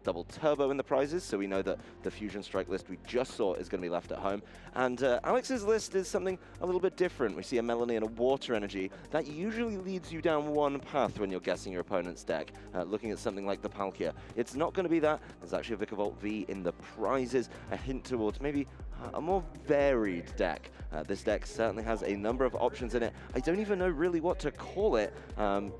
double turbo in the prizes, so we know that the Fusion Strike list we just saw is going to be left at home. And Alex's list is something a little bit different. We see a Melanie and a Water Energy. That usually leads you down one path when you're guessing your opponent's deck, looking at something like the Palkia. It's not going to be that. There's actually a Vikavolt V in the prizes, a hint towards maybe a more varied deck. This deck certainly has a number of options in it. I don't even know really what to call it.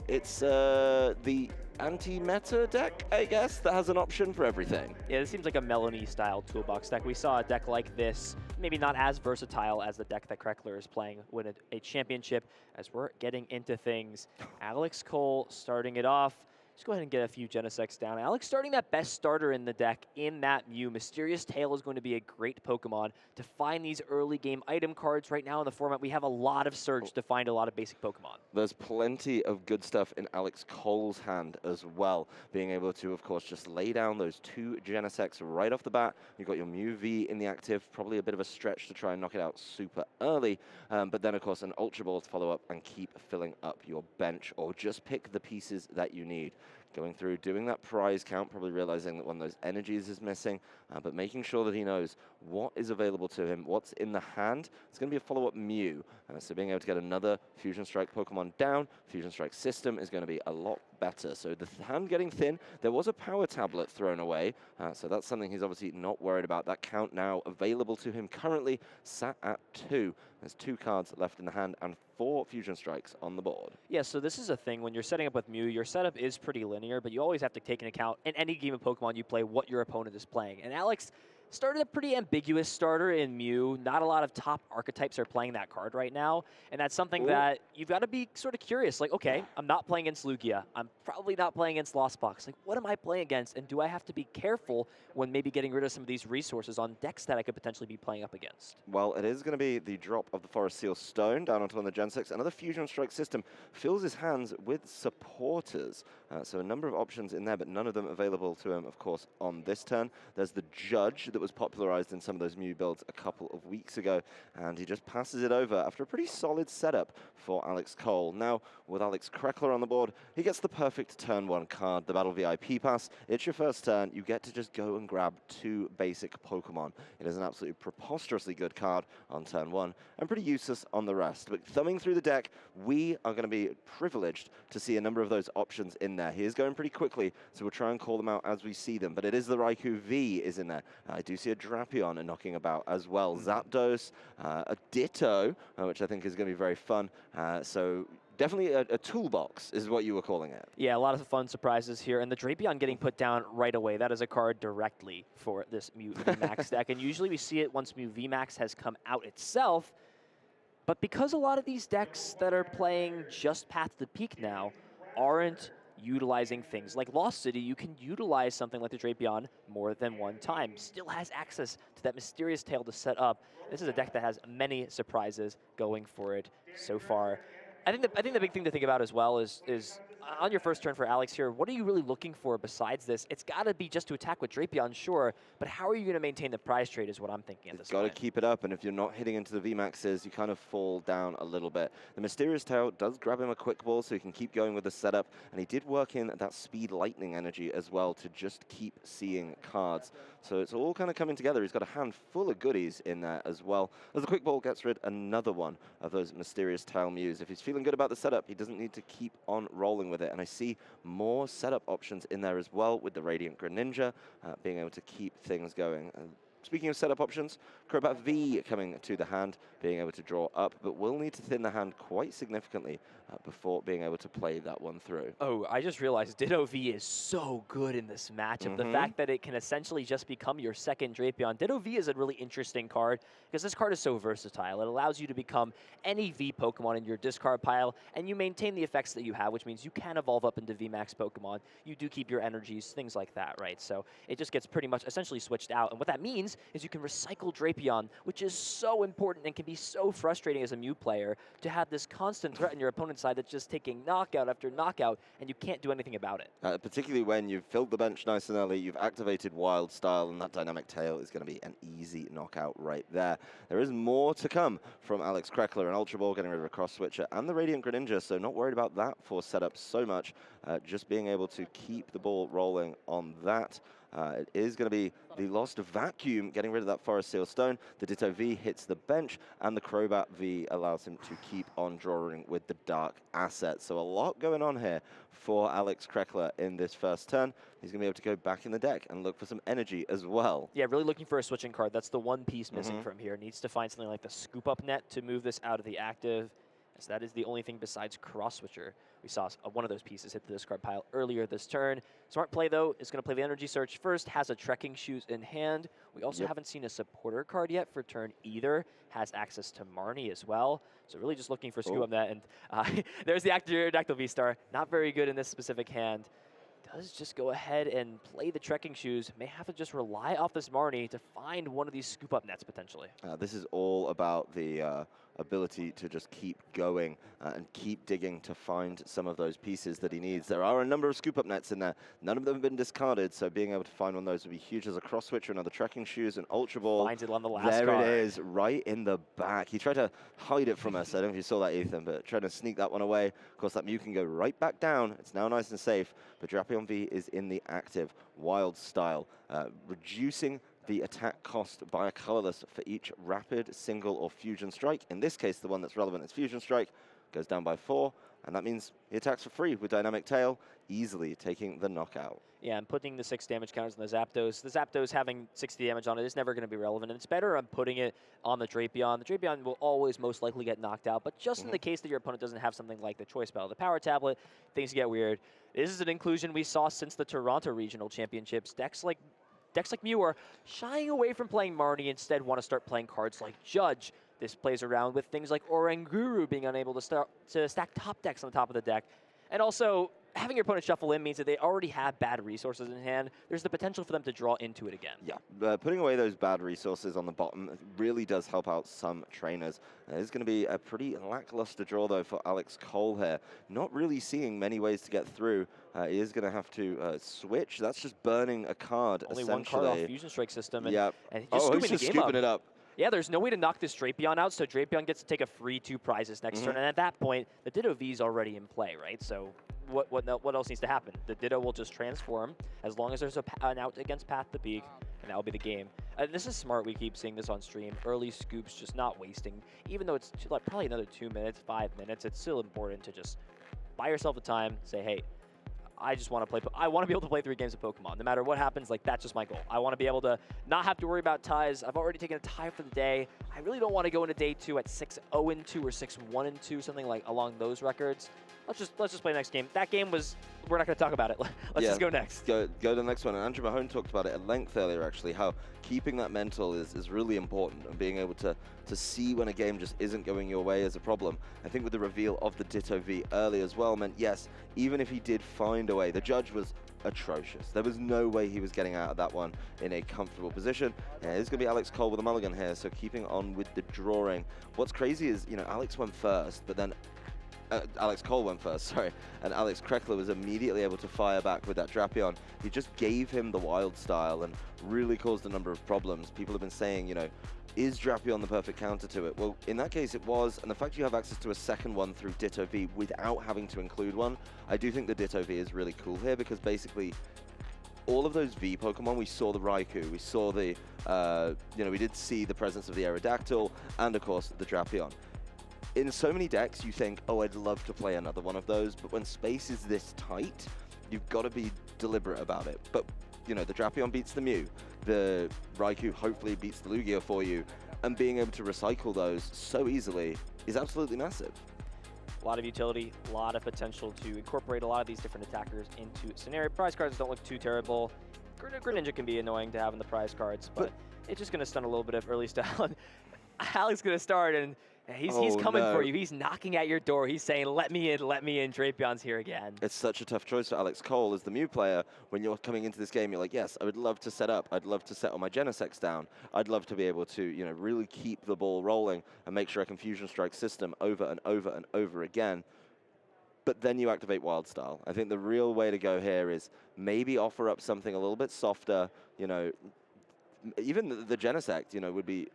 It's the anti-meta deck, I guess, that has an option for everything. Yeah, this seems like a Melanie-style toolbox deck. We saw a deck like this, maybe not as versatile as the deck that Krekeler is playing, win a championship. As we're getting into things, Alex Cole starting it off. Just go ahead and get a few Genesects down. Alex starting that best starter in the deck in that Mew. Mysterious Tail is going to be a great Pokemon to find these early game item cards. Right now in the format, we have a lot of search to find a lot of basic Pokemon. There's plenty of good stuff in Alex Cole's hand as well. Being able to, of course, just lay down those 2 Genesects right off the bat. You've got your Mew V in the active, probably a bit of a stretch to try and knock it out super early. But then, of course, an Ultra Ball to follow up and keep filling up your bench, or just pick the pieces that you need. Going through, doing that prize count, probably realizing that one of those energies is missing, but making sure that he knows what is available to him, what's in the hand. It's going to be a follow-up Mew, so being able to get another Fusion Strike Pokemon down, Fusion Strike system is going to be a lot better. So the hand getting thin, there was a power tablet thrown away, so that's something he's obviously not worried about. That count now available to him currently sat at 2. There's 2 cards left in the hand and 4 Fusion Strikes on the board. Yeah, so this is a thing. When you're setting up with Mew, your setup is pretty linear, but you always have to take into account in any game of Pokemon you play what your opponent is playing. And Alex started a pretty ambiguous starter in Mew. Not a lot of top archetypes are playing that card right now, and that's something that you've got to be sort of curious. Like, okay, I'm not playing against Lugia. I'm probably not playing against Lost Box. Like, what am I playing against, and do I have to be careful when maybe getting rid of some of these resources on decks that I could potentially be playing up against? Well, it is going to be the drop of the Forest Seal Stone down onto one of the Gen 6. Another Fusion Strike system fills his hands with supporters. So a number of options in there, but none of them available to him, of course, on this turn. There's the Judge that was popularized in some of those Mew builds a couple of weeks ago, and he just passes it over after a pretty solid setup for Alex Cole. Now, with Alex Krekeler on the board, he gets the perfect turn 1 card, the Battle VIP Pass. It's your first turn. You get to just go and grab 2 basic Pokemon. It is an absolutely preposterously good card on turn 1, and pretty useless on the rest. But thumbing through the deck, we are going to be privileged to see a number of those options in there. He is going pretty quickly, so we'll try and call them out as we see them. But it is the Raikou V is in there. I do see a Drapion knocking about as well. Zapdos, a Ditto, which I think is going to be very fun. So definitely a toolbox is what you were calling it. Yeah, a lot of fun surprises here. And the Drapion getting put down right away. That is a card directly for this Mew VMAX deck. And usually we see it once Mew VMAX has come out itself. But because a lot of these decks that are playing just Path to the Peak now aren't utilizing things like Lost City, you can utilize something like the Drapion more than one time. Still has access to that Mysterious Tail to set up. This is a deck that has many surprises going for it so far. I think the big thing to think about as well is on your first turn for Alex here, what are you really looking for besides this? It's got to be just to attack with Drapion, sure, but how are you going to maintain the prize trade is what I'm thinking at this point. Got to keep it up, and if you're not hitting into the VMAXs, you kind of fall down a little bit. The Mysterious Tail does grab him a quick ball so he can keep going with the setup, and he did work in that Speed Lightning energy as well to just keep seeing cards. So it's all kind of coming together. He's got a hand full of goodies in there as well. As the quick ball gets rid another one of those Mysterious Tail Mews. If he's feeling good about the setup, he doesn't need to keep on rolling with it. And I see more setup options in there as well with the Radiant Greninja, being able to keep things going. Speaking of setup options, Crobat V coming to the hand, being able to draw up, but will need to thin the hand quite significantly before being able to play that one through. Oh, I just realized Ditto V is so good in this matchup. The fact that it can essentially just become your second Drapion. Ditto V is a really interesting card because this card is so versatile. It allows you to become any V Pokemon in your discard pile, and you maintain the effects that you have, which means you can evolve up into VMAX Pokemon. You do keep your energies, things like that, right? So it just gets pretty much essentially switched out. And what that means is you can recycle Drapion, which is so important and can be so frustrating as a Mew player to have this constant threat in your opponent's side that's just taking knockout after knockout, and you can't do anything about it. Particularly when you've filled the bench nice and early, you've activated Wild Style, and that Dynamic Tail is going to be an easy knockout right there. There is more to come from Alex Krekeler, an Ultra Ball, getting rid of a Cross Switcher, and the Radiant Greninja, so not worried about that for setup so much, just being able to keep the ball rolling on that. It is going to be the Lost Vacuum getting rid of that Forest Seal Stone. The Ditto V hits the bench, and the Crobat V allows him to keep on drawing with the Dark Asset. So a lot going on here for Alex Krekeler in this first turn. He's going to be able to go back in the deck and look for some energy as well. Yeah, really looking for a switching card. That's the one piece missing from here. Needs to find something like the Scoop Up Net to move this out of the active, as that is the only thing besides Cross Switcher. We saw one of those pieces hit the discard pile earlier this turn. Smart play, though, is going to play the Energy Search first, has a Trekking Shoes in hand. We also haven't seen a supporter card yet for turn either. Has access to Marnie as well. So really just looking for Scoop Up Net. And there's the Aerodactyl V-Star. Not very good in this specific hand. Does just go ahead and play the Trekking Shoes. May have to just rely off this Marnie to find one of these Scoop Up Nets potentially. This is all about the ability to just keep going and keep digging to find some of those pieces that he needs. There are a number of Scoop Up Nets in there. None of them have been discarded, so being able to find one of those would be huge. As a Cross Switcher, another Trekking Shoes, an Ultra Ball. Finds it on the last there card. It is, right in the back. He tried to hide it from us. I don't know if you saw that, Ethan, but trying to sneak that one away. Of course, that Mew can go right back down. It's now nice and safe, but Drapion V is in the active Wild Style, reducing the attack cost by a colorless for each rapid, single, or fusion strike. In this case, the one that's relevant is fusion strike, goes down by 4, and that means he attacks for free with Dynamic Tail, easily taking the knockout. Yeah, and putting the 6 damage counters on the Zapdos. The Zapdos having 60 damage on it is never going to be relevant, and it's better on putting it on the Drapion. The Drapion will always most likely get knocked out, but just in the case that your opponent doesn't have something like the Choice Bell, the Power Tablet, things get weird. This is an inclusion we saw since the Toronto Regional Championships. Decks like Mew are shying away from playing Marnie, instead want to start playing cards like Judge. This plays around with things like Oranguru being unable to stack top decks on the top of the deck. And also, having your opponent shuffle in means that they already have bad resources in hand. There's the potential for them to draw into it again. Yeah, putting away those bad resources on the bottom really does help out some trainers. It's going to be a pretty lackluster draw, though, for Alex Cole here. Not really seeing many ways to get through. He is going to have to switch. That's just burning a card, Only essentially. one card off Fusion Strike system. And, yeah. and he's just scooping it up. Yeah, there's no way to knock this Drapion out, so Drapion gets to take a free 2 prizes next turn. And at that point, the Ditto V is already in play, right? So what else needs to happen? The Ditto will just transform as long as there's an out against Path to Peak, and that will be the game. This is smart. We keep seeing this on stream. Early scoops, just not wasting. Even though it's like probably another 2 minutes, 5 minutes, it's still important to just buy yourself the time, say, hey, I just want to play. I want to be able to play 3 games of Pokemon. No matter what happens, like that's just my goal. I want to be able to not have to worry about ties. I've already taken a tie for the day. I really don't want to go into day 2 at 6-0-2 or 6-1-2, something like along those records. Let's just play the next game. That game was, we're not going to talk about it. Let's just go next. Go to the next one. And Andrew Mahone talked about it at length earlier, actually, how keeping that mental is really important, and being able to see when a game just isn't going your way is a problem. I think with the reveal of the Ditto V early as well meant, yes, even if he did find a way, the Judge was atrocious. There was no way he was getting out of that one in a comfortable position. Yeah, it's going to be Alex Cole with a mulligan here, so keeping on with the drawing. What's crazy is, Alex went first, but then Alex Cole went first, sorry, and Alex Krekeler was immediately able to fire back with that Drapion. He just gave him the Wild Style and really caused a number of problems. People have been saying, is Drapion the perfect counter to it? Well, in that case it was, and the fact you have access to a second one through Ditto V without having to include one, I do think the Ditto V is really cool here, because basically all of those V Pokemon, we saw the Raikou, we saw the, we did see the presence of the Aerodactyl, and of course the Drapion. In so many decks, you think, oh, I'd love to play another one of those, but when space is this tight, you've got to be deliberate about it. But, the Drapion beats the Mew, the Raikou hopefully beats the Lugia for you, and being able to recycle those so easily is absolutely massive. A lot of utility, a lot of potential to incorporate a lot of these different attackers into scenario. Prize cards don't look too terrible. Greninja can be annoying to have in the prize cards, but it's just going to stun a little bit of early style. Alex going to start, and he's coming for you. He's knocking at your door. He's saying, let me in, Drapion's here again. It's such a tough choice for Alex Cole as the Mew player. When you're coming into this game, you're like, yes, I would love to set up. I'd love to set all my Genesects down. I'd love to be able to, really keep the ball rolling and make sure I can Fusion Strike system over and over and over again. But then you activate Wild Style. I think the real way to go here is maybe offer up something a little bit softer, even the Genesect, would be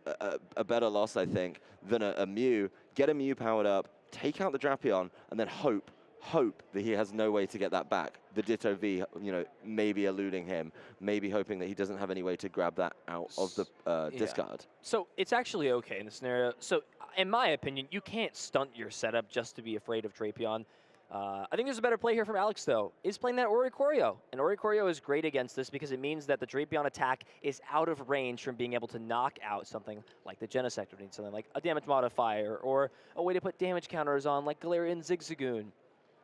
a better loss, I think, than a Mew. Get a Mew powered up, take out the Drapion, and then hope hope that he has no way to get that back. The Ditto V, you know, maybe eluding him, maybe hoping that he doesn't have any way to grab that out of the discard. So it's actually okay in the scenario. So in my opinion, you can't stunt your setup just to be afraid of Drapion. I think there's a better play here from Alex, though, is playing that Oricorio. And Oricorio is great against this because it means that the Drapion attack is out of range from being able to knock out something like the Genesect, or need something like a damage modifier, or a way to put damage counters on like Galarian Zigzagoon.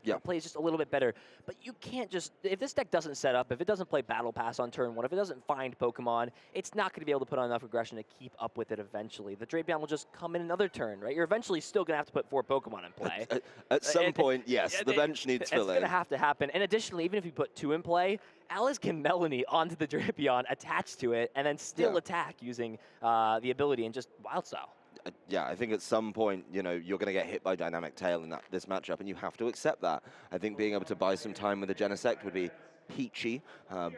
Yeah. Plays just a little bit better. But you can't just, if this deck doesn't set up, if it doesn't play Battle Pass on turn 1, if it doesn't find Pokemon, it's not going to be able to put on enough aggression to keep up with it eventually. The Drapion will just come in another turn, right? You're eventually still going to have to put 4 Pokemon in play. At some point, yes, the bench needs filling. It's going to have to happen. And additionally, even if you put 2 in play, Alice can Melanie onto the Drapion, attach to it, and then still attack using the ability and just Wild Style. Yeah, I think at some point, you know, you're going to get hit by Dynamic Tail in this matchup, and you have to accept that. I think being able to buy some time with the Genesect would be peachy,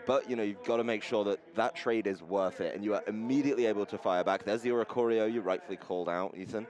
but, you know, you've got to make sure that that trade is worth it, and you are immediately able to fire back. There's the Oricorio you rightfully called out, Ethan,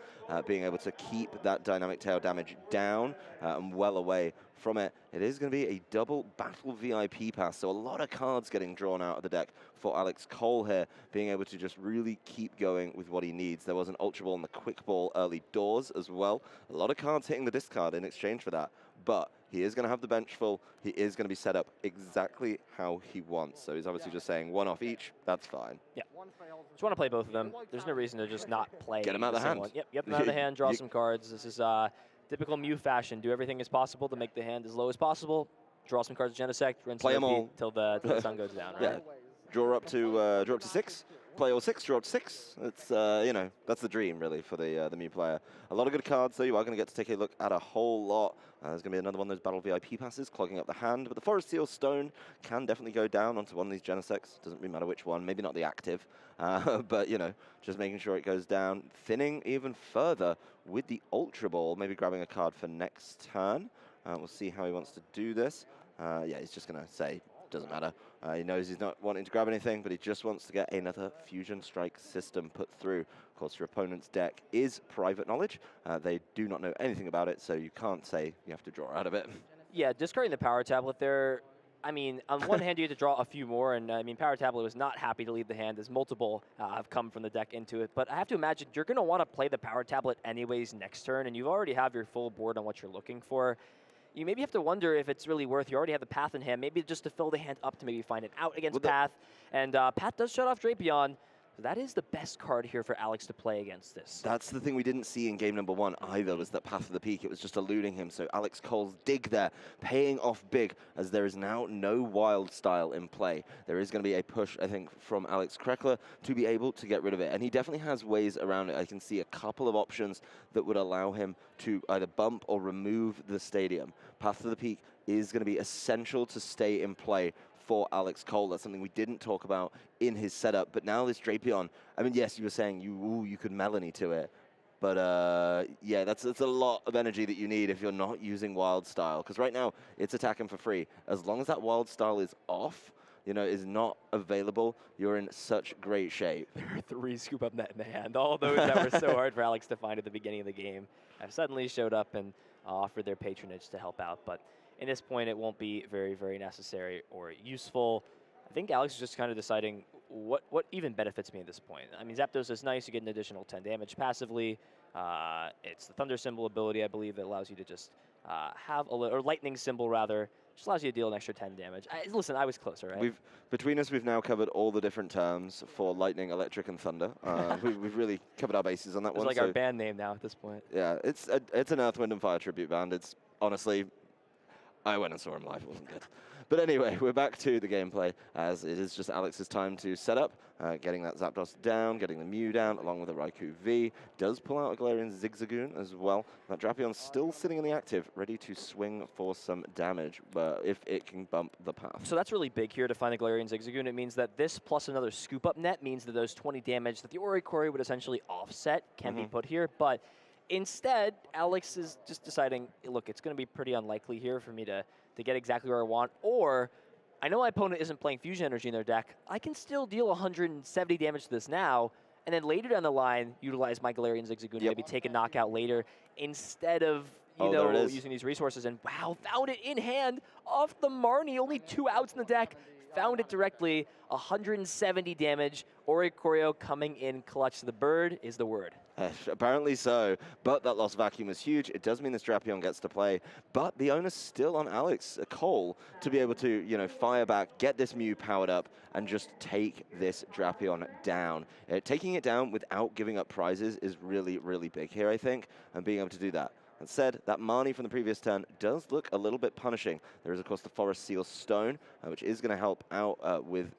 being able to keep that Dynamic Tail damage down and well away from it. It is going to be a double battle VIP pass, so a lot of cards getting drawn out of the deck for Alex Cole here, being able to just really keep going with what he needs. There was an Ultra Ball and the Quick Ball early doors as well. A lot of cards hitting the discard in exchange for that, but he is going to have the bench full. He is going to be set up exactly how he wants. So he's obviously just saying 1 off each. That's fine. Yeah. Just want to play both of them. There's no reason to just not play. Get him out of the hand. One. Yep, get them out of the hand, draw some cards. This is typical Mew fashion. Do everything as possible to make the hand as low as possible. Draw some cards, Genesect, rinse play them all till the sun goes down, right? Yeah. Draw up to 6. Play all 6, draw up to 6. It's, you know, that's the dream, really, for the Mew player. A lot of good cards, though. You are going to get to take a look at a whole lot. There's going to be another one of those Battle VIP passes clogging up the hand. But the Forest Seal Stone can definitely go down onto one of these Genesects. Doesn't really matter which one. Maybe not the active. But, you know, just making sure it goes down. Thinning even further with the Ultra Ball. Maybe grabbing a card for next turn. We'll see how he wants to do this. Yeah, he's just going to say, doesn't matter. He knows he's not wanting to grab anything, but he just wants to get another Fusion Strike system put through. Of course, your opponent's deck is private knowledge. They do not know anything about it, so you can't say you have to draw out of it. Yeah, discarding the Power Tablet there, I mean, on one hand, you had to draw a few more, and I mean, Power Tablet was not happy to leave the hand as multiple have come from the deck into it. But I have to imagine you're going to want to play the Power Tablet anyways next turn, and you already have your full board on what you're looking for. You maybe have to wonder if it's really worth. You already have the Path in hand, maybe just to fill the hand up to maybe find it out against Path. And Path does shut off Drapion. So that is the best card here for Alex to play against this. That's the thing we didn't see in game number 1 either, was that Path of the Peak. It was just eluding him. So Alex Cole's dig there, paying off big, as there is now no Wild Style in play. There is going to be a push, I think, from Alex Krekeler to be able to get rid of it. And he definitely has ways around it. I can see a couple of options that would allow him to either bump or remove the stadium. Path of the Peak is going to be essential to stay in play for Alex Cole. That's something we didn't talk about in his setup. But now this Drapion, I mean, yes, you were saying you could Melanie to it. But yeah, that's a lot of energy that you need if you're not using Wild Style. Because right now, it's attacking for free. As long as that Wild Style is off, you know, is not available, you're in such great shape. There are 3 Scoop Up Net in the hand. All those that were so hard for Alex to find at the beginning of the game have suddenly showed up and offered their patronage to help out. But in this point, it won't be very, very necessary or useful. I think Alex is just kind of deciding what even benefits me at this point. I mean, Zapdos is nice. You get an additional 10 damage passively. It's the Thunder Symbol ability, I believe, that allows you to just have or Lightning Symbol, rather, just allows you to deal an extra 10 damage. Listen, I was closer, right? Between us, we've now covered all the different terms for Lightning, Electric, and Thunder. We've really covered our bases on that one. It's like our band name now at this point. Yeah, it's an Earth, Wind, and Fire tribute band. It's honestly, I went and saw him live. It wasn't good. But anyway, we're back to the gameplay, as it is just Alex's time to set up, getting that Zapdos down, getting the Mew down, along with the Raikou V. Does pull out a Galarian Zigzagoon as well. That Drapion's still sitting in the active, ready to swing for some damage, but if it can bump the path. So that's really big here to find the Galarian Zigzagoon. It means that this plus another Scoop Up Net means that those 20 damage that the Oricorio would essentially offset can be put here, but instead, Alex is just deciding, look, it's going to be pretty unlikely here for me to get exactly where I want, or I know my opponent isn't playing Fusion Energy in their deck. I can still deal 170 damage to this now, and then later down the line, utilize my Galarian Zigzagoon to maybe take a knockout later, instead of you there it know, is. using these resources. And wow, found it in hand off the Marnie. Only 2 outs in the deck. Found it directly. 170 damage. Oricorio coming in clutch. The bird is the word. Apparently so, but that lost vacuum is huge. It does mean this Drapion gets to play, but the onus still on Alex Cole to be able to, you know, fire back, get this Mew powered up, and just take this Drapion down. Taking it down without giving up prizes is really, really big here, I think, and being able to do that. That said, that Marnie from the previous turn does look a little bit punishing. There is, of course, the Forest Seal Stone, which is going to help out with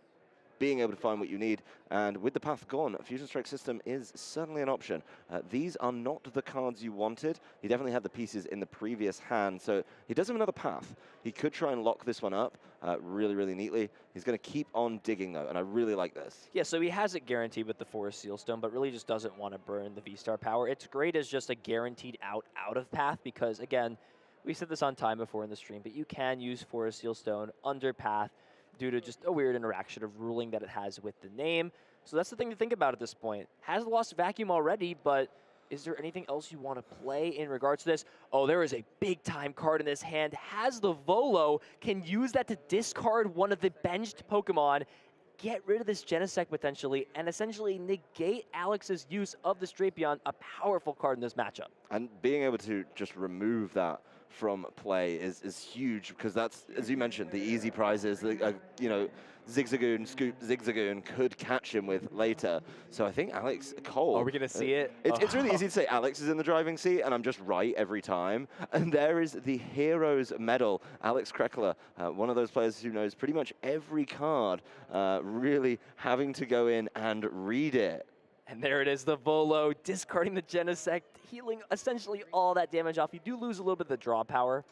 being able to find what you need, and with the path gone, Fusion Strike System is certainly an option. These are not the cards you wanted. He definitely had the pieces in the previous hand, so he does have another path. He could try and lock this one up really, really neatly. He's going to keep on digging, though, and I really like this. Yeah, so he has it guaranteed with the Forest Seal Stone, but really just doesn't want to burn the V-Star power. It's great as just a guaranteed out of path, because, again, we said this on time before in the stream, but you can use Forest Seal Stone under path due to just a weird interaction of ruling that it has with the name. So that's the thing to think about at this point. Has lost vacuum already, but is there anything else you want to play in regards to this? Oh, there is a big-time card in this hand. Has the Volo, can use that to discard one of the benched Pokemon, get rid of this Genesect potentially, and essentially negate Alex's use of the Drapion, a powerful card in this matchup. And being able to just remove that from play is huge, because that's, as you mentioned, the easy prizes that, you know, Zigzagoon, Scoop Zigzagoon could catch him with later. So I think Alex Cole... Are we going to see it? It's really easy to say Alex is in the driving seat, and I'm just right every time. And there is the Heroes Medal, Alex Krekeler, one of those players who knows pretty much every card, really having to go in and read it. And there it is, the Volo, discarding the Genesect, healing essentially all that damage off. You do lose a little bit of the draw power,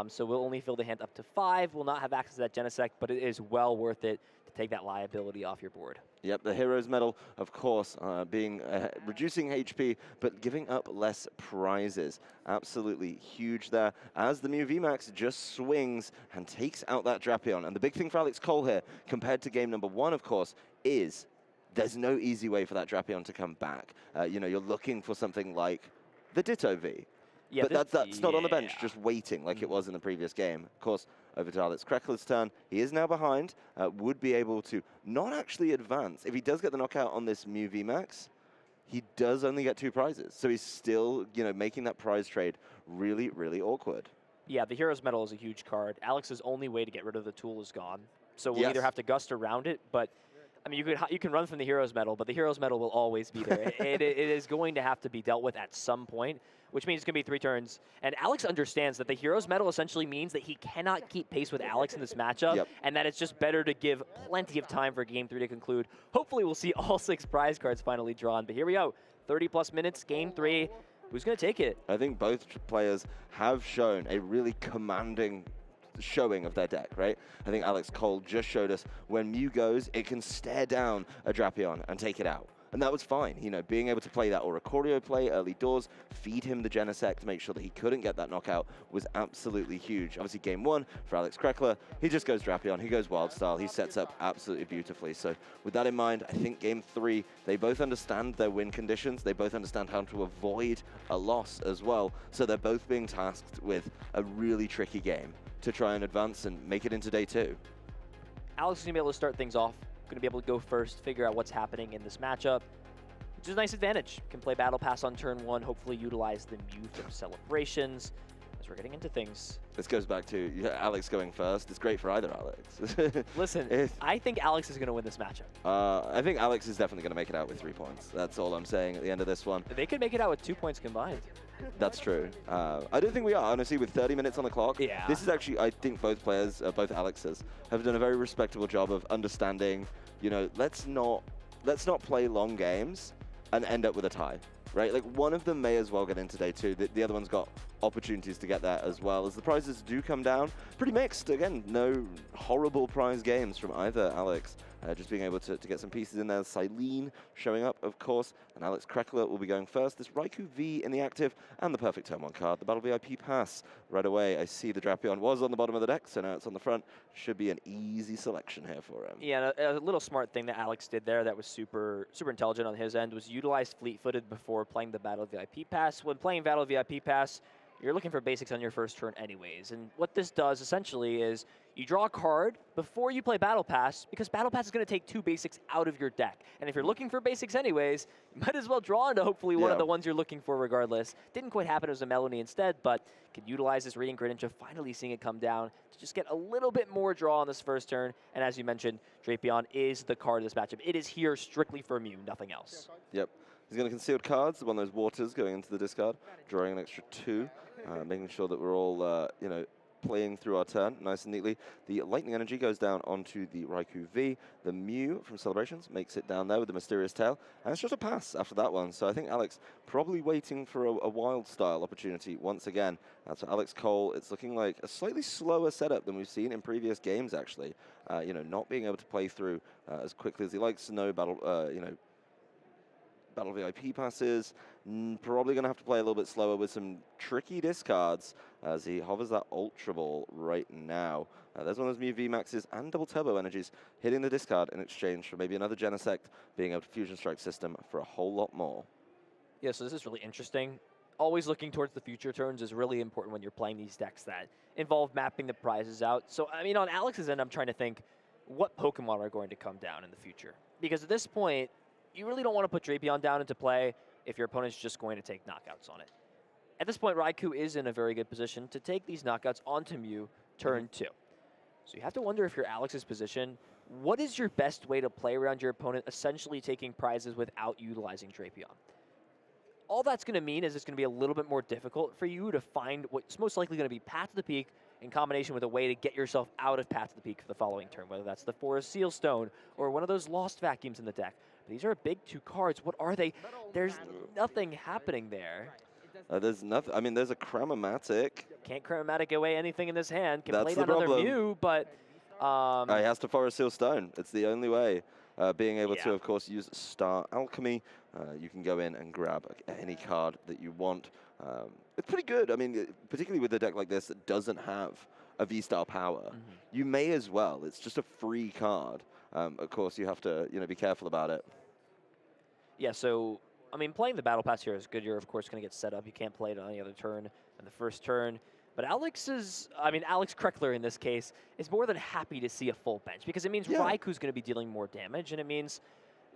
so we'll only fill the hand up to 5. We'll not have access to that Genesect, but it is well worth it to take that liability off your board. Yep, the Heroes Medal, of course, being reducing HP, but giving up less prizes. Absolutely huge there, as the Mew VMAX just swings and takes out that Drapion. And the big thing for Alex Cole here, compared to game number 1, of course, is there's no easy way for that Drapion to come back. You know, you're looking for something like the Ditto V. Yeah, but that's not on the bench, just waiting like it was in the previous game. Of course, over to Alex Krekeler's turn. He is now behind, would be able to not actually advance. If he does get the knockout on this Mew VMAX, he does only get 2 prizes. So he's still, you know, making that prize trade really, really awkward. Yeah, the Heroes Medal is a huge card. Alex's only way to get rid of the tool is gone. So we'll either have to gust around it, but I mean, you can run from the Heroes Medal, but the Heroes Medal will always be there. it is going to have to be dealt with at some point, which means it's going to be 3 turns. And Alex understands that the Heroes Medal essentially means that he cannot keep pace with Alex in this matchup, and that it's just better to give plenty of time for Game 3 to conclude. Hopefully we'll see all 6 prize cards finally drawn, but here we go. 30-plus minutes, Game 3. Who's going to take it? I think both players have shown a really commanding showing of their deck, right? I think Alex Cole just showed us when Mew goes, it can stare down a Drapion and take it out. And that was fine, you know, being able to play that Oricorio play early doors, feed him the Genesect, make sure that he couldn't get that knockout was absolutely huge. Obviously, game 1 for Alex Krekeler, he just goes Drapion, he goes Wild Style, he sets up absolutely beautifully. So with that in mind, I think game 3, they both understand their win conditions, they both understand how to avoid a loss as well. So they're both being tasked with a really tricky game to try and advance and make it into day 2. Alex is going to be able to start things off, going to be able to go first, figure out what's happening in this matchup, which is a nice advantage. Can play Battle Pass on turn 1, hopefully utilize the Mew from Celebrations as we're getting into things. This goes back to Alex going first. It's great for either Alex. Listen, I think Alex is going to win this matchup. I think Alex is definitely going to make it out with 3 points. That's all I'm saying at the end of this one. They could make it out with 2 points combined. That's true. I don't think we are, honestly, with 30 minutes on the clock. Yeah. This is actually, I think both players, both Alexes, have done a very respectable job of understanding, you know, let's not play long games and end up with a tie, right? Like, one of them may as well get into day 2. The other one's got opportunities to get there as well, as the prizes do come down. Pretty mixed. Again, no horrible prize games from either Alex. Just being able to get some pieces in there. Silene showing up, of course, and Alex Krekeler will be going first. This Raikou V in the active, and the perfect turn 1 card, the Battle VIP Pass. Right away, I see the Drapion was on the bottom of the deck, so now it's on the front. Should be an easy selection here for him. Yeah, a little smart thing that Alex did there that was super intelligent on his end was utilized fleet-footed before playing the Battle VIP Pass. When playing Battle VIP Pass, you're looking for basics on your first turn anyways. And what this does essentially is you draw a card before you play Battle Pass, because Battle Pass is going to take 2 basics out of your deck. And if you're looking for basics anyways, you might as well draw into hopefully one of the ones you're looking for regardless. Didn't quite happen, it was a Melanie instead, but could utilize this Radiant Greninja, finally seeing it come down to just get a little bit more draw on this first turn. And as you mentioned, Drapion is the card of this matchup. It is here strictly for Mew, nothing else. Yep. He's going to concealed cards, one of those waters going into the discard, drawing an extra 2, making sure that we're all, you know, playing through our turn nice and neatly. The Lightning Energy goes down onto the Raikou V. The Mew from Celebrations makes it down there with the Mysterious Tail, and it's just a pass after that one. So I think Alex probably waiting for a wild style opportunity once again. So Alex Cole, it's looking like a slightly slower setup than we've seen in previous games, actually. You know, not being able to play through as quickly as he likes to know battle, you know, Battle VIP passes, probably going to have to play a little bit slower with some tricky discards as he hovers that Ultra Ball right now. There's one of those Mew VMAXs and double turbo energies hitting the discard in exchange for maybe another Genesect being able to Fusion Strike system for a whole lot more. Yeah, so this is really interesting. Always looking towards the future turns is really important when you're playing these decks that involve mapping the prizes out. So, I mean, on Alex's end, I'm trying to think what Pokemon are going to come down in the future. Because at this point, you really don't want to put Drapion down into play if your opponent's just going to take knockouts on it. At this point, Raikou is in a very good position to take these knockouts onto Mew turn 2. So you have to wonder if you're Alex's position, what is your best way to play around your opponent essentially taking prizes without utilizing Drapion? All that's going to mean is it's going to be a little bit more difficult for you to find what's most likely going to be Path to the Peak in combination with a way to get yourself out of Path to the Peak for the following turn, whether that's the Forest Seal Stone or one of those Lost Vacuums in the deck. But these are big 2 cards. What are they? There's nothing happening there. There's nothing. I mean, there's a Cramomatic. Can't Cramomatic away anything in this hand. Can That's play the down another problem. Mew, but He has to Forest Seal Stone. It's the only way. Being able to, of course, use Star Alchemy. You can go in and grab any card that you want. It's pretty good. I mean, particularly with a deck like this that doesn't have a V-Star power, you may as well. It's just a free card. Of course, you have to, you know, be careful about it. Yeah, so, I mean, playing the Battle Pass here is good. You're, of course, going to get set up. You can't play it on any other turn than the first turn. But Alex Krekeler in this case, is more than happy to see a full bench because it means Raikou's going to be dealing more damage, and it means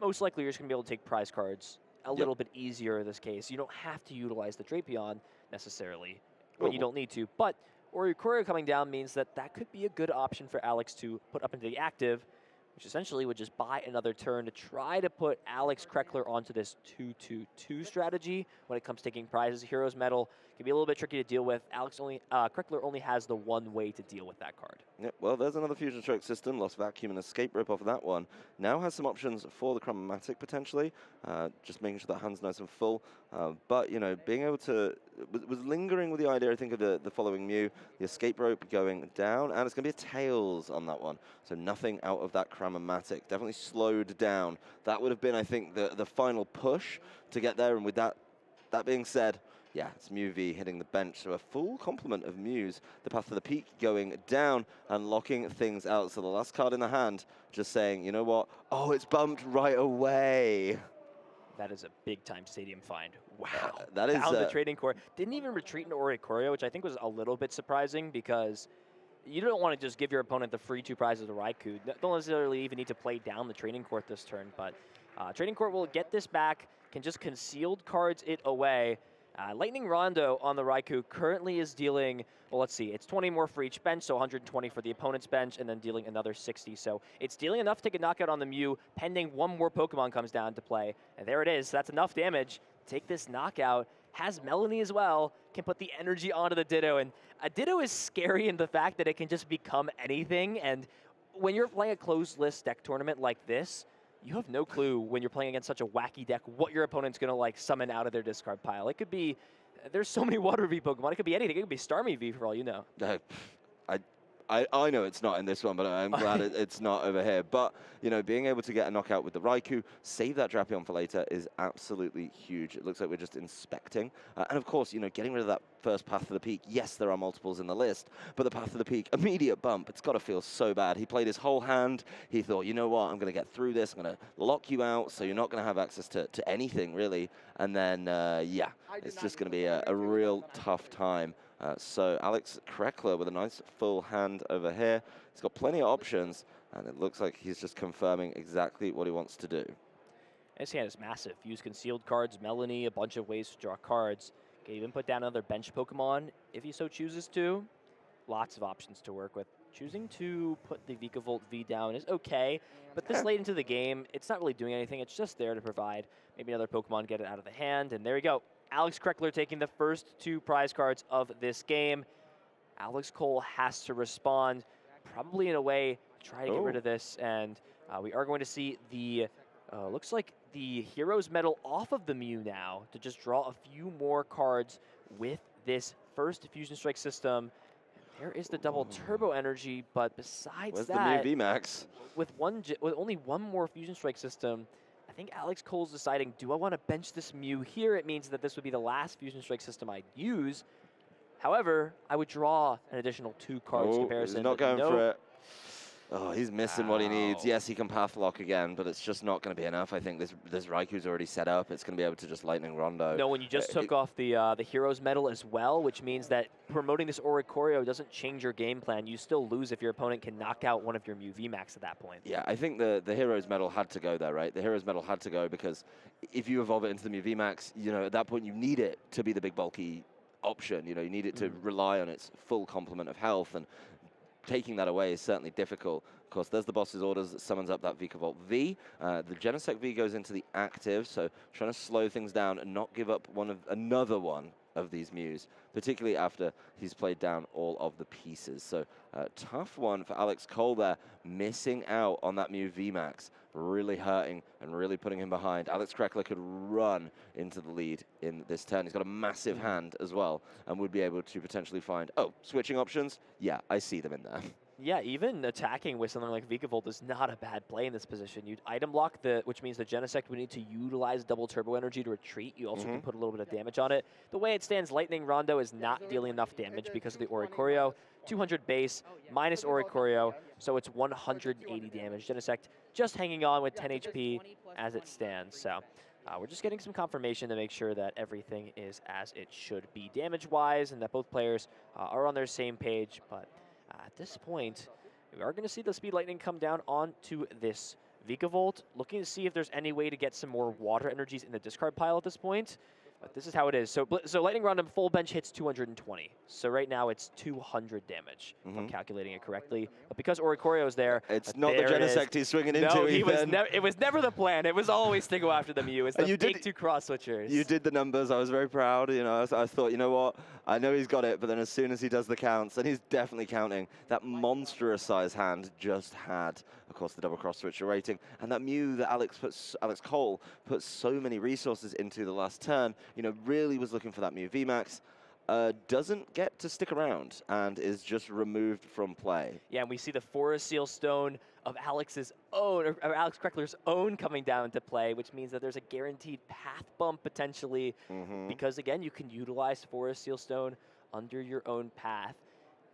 most likely you're just going to be able to take prize cards a little bit easier in this case. You don't have to utilize the Drapion necessarily when you don't need to. But Oricorio coming down means that could be a good option for Alex to put up into the active, which essentially would just buy another turn to try to put Alex Krekeler onto this 2-2-2 strategy when it comes to taking prizes. Hero's Medal can be a little bit tricky to deal with. Krekeler only has the one way to deal with that card. Yep, well, there's another Fusion Strike system, Lost Vacuum and Escape Rope off of that one. Now has some options for the Chromatic potentially, just making sure that hand's nice and full. But, you know, being able to, was lingering with the idea, I think, of the following Mew, the Escape Rope going down, and it's going to be a Tails on that one. So nothing out of that Chromatic. Definitely slowed down. That would have been, I think, the final push to get there, and with that being said, yeah, it's Mew V hitting the bench, so a full complement of Mews. The Path to the Peak going down and locking things out. So the last card in the hand, just saying, you know what? Oh, it's bumped right away. That is a big-time stadium find. Wow. That is found the trading core. Didn't even retreat into Oricorio, which I think was a little bit surprising because you don't want to just give your opponent the free 2 prizes to Raikou. Don't necessarily even need to play down the trading court this turn, but trading court will get this back, can just concealed cards it away. Lightning Rondo on the Raikou currently is dealing, well, let's see, it's 20 more for each bench, so 120 for the opponent's bench, and then dealing another 60. So it's dealing enough to take a knockout on the Mew, pending one more Pokemon comes down to play. And there it is. That's enough damage. Take this knockout. Has Melanie as well, can put the energy onto the Ditto. And a Ditto is scary in the fact that it can just become anything. And when you're playing a closed list deck tournament like this, you have no clue when you're playing against such a wacky deck what your opponent's going to like summon out of their discard pile. It could be, there's so many Water V Pokemon, it could be anything. It could be Starmie V for all you know. I know it's not in this one, but I'm glad it's not over here. But, you know, being able to get a knockout with the Raikou, save that Drapion for later is absolutely huge. It looks like we're just inspecting. And of course, you know, getting rid of that first Path to the Peak, yes, there are multiples in the list, but the Path to the Peak, immediate bump. It's got to feel so bad. He played his whole hand. He thought, you know what, I'm going to get through this. I'm going to lock you out, so you're not going to have access to anything, really. And then, yeah, it's just going to be a real tough time. So Alex Krekeler with a nice full hand over here. He's got plenty of options, and it looks like he's just confirming exactly what he wants to do. His hand is massive. Use concealed cards, Melanie, a bunch of ways to draw cards. Can even put down another bench Pokemon if he so chooses to. Lots of options to work with. Choosing to put the Vikavolt V down is okay, but this late into the game, it's not really doing anything. It's just there to provide maybe another Pokemon get it out of the hand, and there you go. Alex Krekeler taking the first 2 prize cards of this game. Alex Cole has to respond, probably in a way, try to get rid of this, and we are going to see the, looks like the Heroes Medal off of the Mew now to just draw a few more cards with this first Fusion Strike system. There is the double Turbo Energy, but besides that, the Mew VMAX? With only one more Fusion Strike system, I think Alex Cole's deciding, do I want to bench this Mew here? It means that this would be the last Fusion Strike system I'd use. However, I would draw an additional 2 cards comparison. He's not going for it. Oh, he's missing what he needs. Yes, he can Path Lock again, but it's just not going to be enough. I think this Raikou's already set up. It's going to be able to just Lightning Rondo. No, when you just took off the Heroes Medal as well, which means that promoting this Oricorio doesn't change your game plan. You still lose if your opponent can knock out one of your Mew VMAX at that point. Yeah, I think the Heroes Medal had to go there, right? The Heroes Medal had to go because if you evolve it into the Mew VMAX, you know, at that point you need it to be the big bulky option. You know, you need it to rely on its full complement of health, and taking that away is certainly difficult. Of course, there's the boss's orders that summons up that Vikavolt V. The Genesect V goes into the active, so trying to slow things down and not give up another one of these Mews, particularly after he's played down all of the pieces. So tough one for Alex Cole there, missing out on that Mew VMAX, really hurting and really putting him behind. Alex Krekeler could run into the lead in this turn. He's got a massive hand as well and would be able to potentially find, switching options? Yeah, I see them in there. Yeah, even attacking with something like Vikavolt is not a bad play in this position. You'd item block, which means the Genesect would need to utilize double Turbo Energy to retreat. You also can put a little bit of damage on it. The way it stands, Lightning Rondo is not dealing enough damage because of the Oricorio. 200 base, minus Oricorio, so it's 180 damage. Genesect just hanging on with 10 HP as it stands. So we're just getting some confirmation to make sure that everything is as it should be damage-wise and that both players are on their same page. But at this point, we are going to see the Speed Lightning come down onto this Vikavolt, looking to see if there's any way to get some more water energies in the discard pile at this point. But this is how it is. So Lightning Round full bench hits 220. So right now it's 200 damage, if I'm calculating it correctly. But because Oricorio is there, it's not the Genesect he's swinging into. No, it was never the plan. It was always to go after the Mew. It's the big 2 cross switchers. You did the numbers. I was very proud. You know, I thought, you know what? I know he's got it, but then as soon as he does the counts, and he's definitely counting, that monstrous size hand just had, of course, the double cross switcher rating, and that Mew that Alex Cole put so many resources into the last turn, you know, really was looking for that Mew VMAX, doesn't get to stick around and is just removed from play. Yeah, and we see the Forest Seal Stone of Alex's own, or Alex Krekeler's own coming down to play, which means that there's a guaranteed path bump potentially, because again, you can utilize Forest Seal Stone under your own path.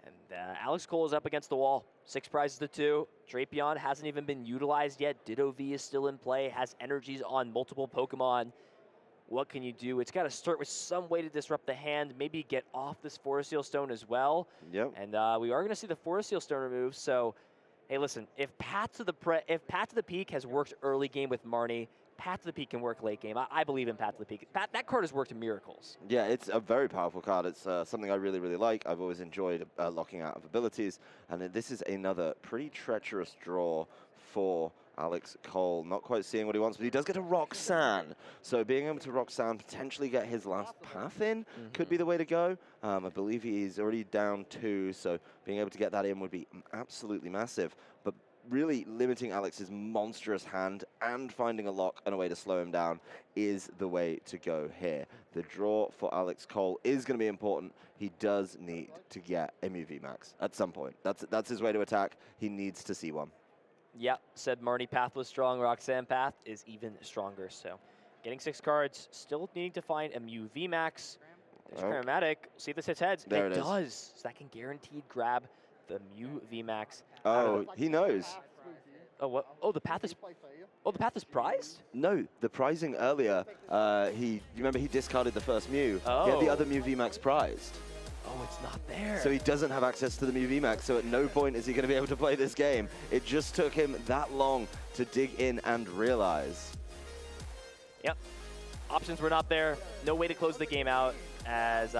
And Alex Cole is up against the wall. 6 prizes to 2. Drapion hasn't even been utilized yet. Ditto V is still in play, has energies on multiple Pokemon. What can you do? It's got to start with some way to disrupt the hand, maybe get off this Forest Seal Stone as well. Yep. And we are going to see the Forest Seal Stone removed. So, hey, listen, if Path to the Peak has worked early game with Marnie, Path to the Peak can work late game. I believe in Path to the Peak. That card has worked miracles. Yeah, it's a very powerful card. It's something I really, really like. I've always enjoyed locking out of abilities. And this is another pretty treacherous draw for Alex Cole. Not quite seeing what he wants, but he does get a Roxanne. So being able to Roxanne, potentially get his last path in, could be the way to go. I believe he's already down 2, so being able to get that in would be absolutely massive. But really limiting Alex's monstrous hand and finding a lock and a way to slow him down is the way to go here. The draw for Alex Cole is going to be important. He does need to get a MUV Max at some point. That's his way to attack. He needs to see one. Yep, said Marnie Path was strong. Roxanne Path is even stronger. So getting 6 cards, still needing to find a MUV Max. There's Chromatic. See if this hits heads. There it does. So that can guaranteed grab the Mew VMAX. Oh, he knows. Oh, what? Oh, the path is. Oh, the path is prized? No, the prizing earlier. You remember he discarded the first Mew. Oh. He had the other Mew VMAX prized. Oh, it's not there. So he doesn't have access to the Mew VMAX. So at no point is he going to be able to play this game. It just took him that long to dig in and realize. Yep. Options were not there. No way to close the game out. As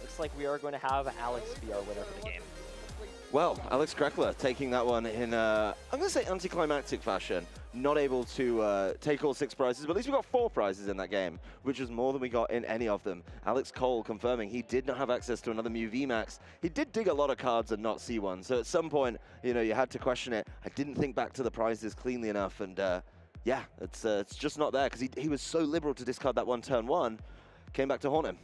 looks like we are going to have Alex be our winner for the game. Well, Alex Krekeler taking that one in, I'm going to say anticlimactic fashion. Not able to take all 6 prizes, but at least we got 4 prizes in that game, which is more than we got in any of them. Alex Cole confirming he did not have access to another Mew VMAX. He did dig a lot of cards and not see one, so at some point, you know, you had to question it. I didn't think back to the prizes cleanly enough, and yeah, it's just not there, because he was so liberal to discard that one turn 1, came back to haunt him.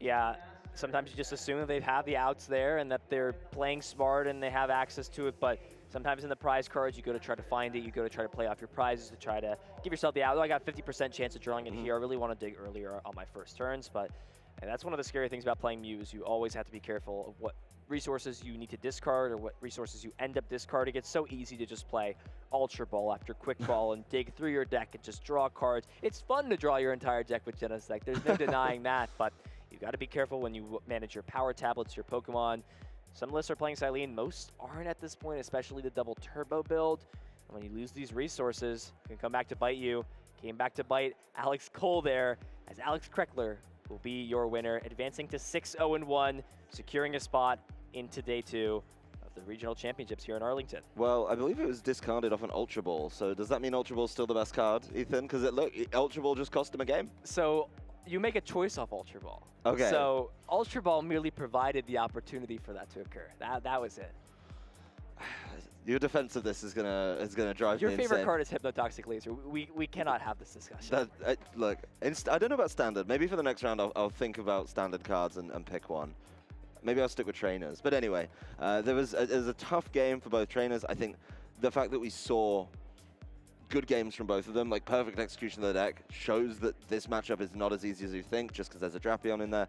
Yeah, sometimes you just assume that they have the outs there and that they're playing smart and they have access to it, but sometimes in the prize cards, you go to try to find it, you go to try to play off your prizes to try to give yourself the out. Oh, I got 50% chance of drawing it here. I really want to dig earlier on my first turns, but that's one of the scary things about playing Mews. You always have to be careful of what resources you need to discard or what resources you end up discarding. It's so easy to just play Ultra Ball after Quick Ball and dig through your deck and just draw cards. It's fun to draw your entire deck with Genesect. There's no denying that, but you've got to be careful when you manage your power tablets, your Pokemon. Some lists are playing Silene. Most aren't at this point, especially the double turbo build. And when you lose these resources, it can come back to bite you. Came back to bite Alex Cole there, as Alex Krekeler will be your winner, advancing to 6-0-1, securing a spot into day 2 of the regional championships here in Arlington. Well, I believe it was discarded off an Ultra Ball, so does that mean Ultra Ball's still the best card, Ethan? Because Ultra Ball just cost him a game. So you make a choice off Ultra Ball. Okay. So Ultra Ball merely provided the opportunity for that to occur. That was it. Your defense of this is gonna drive Your me favorite insane. card is Hypnotoxic Laser. We cannot have this discussion. Look, I don't know about standard. Maybe for the next round I'll think about standard cards and pick one. Maybe I'll stick with trainers. But anyway, it was a tough game for both trainers. I think the fact that we saw good games from both of them, like perfect execution of the deck, shows that this matchup is not as easy as you think, just because there's a Drapion in there,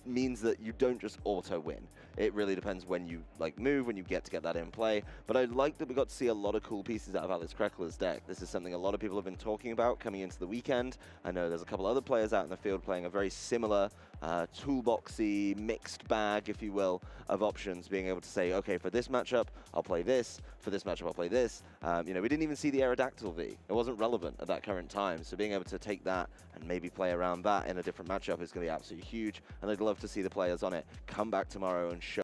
means that you don't just auto-win. It really depends when you move, when you get to get that in play. But I like that we got to see a lot of cool pieces out of Alex Krekeler's deck. This is something a lot of people have been talking about coming into the weekend. I know there's a couple other players out in the field playing a very similar toolboxy, mixed bag, if you will, of options, being able to say, okay, for this matchup, I'll play this. For this matchup, I'll play this. You know, we didn't even see the Aerodactyl V. It wasn't relevant at that current time. So being able to take that and maybe play around that in a different matchup is going to be absolutely huge. And I'd love to see the players on it come back tomorrow and show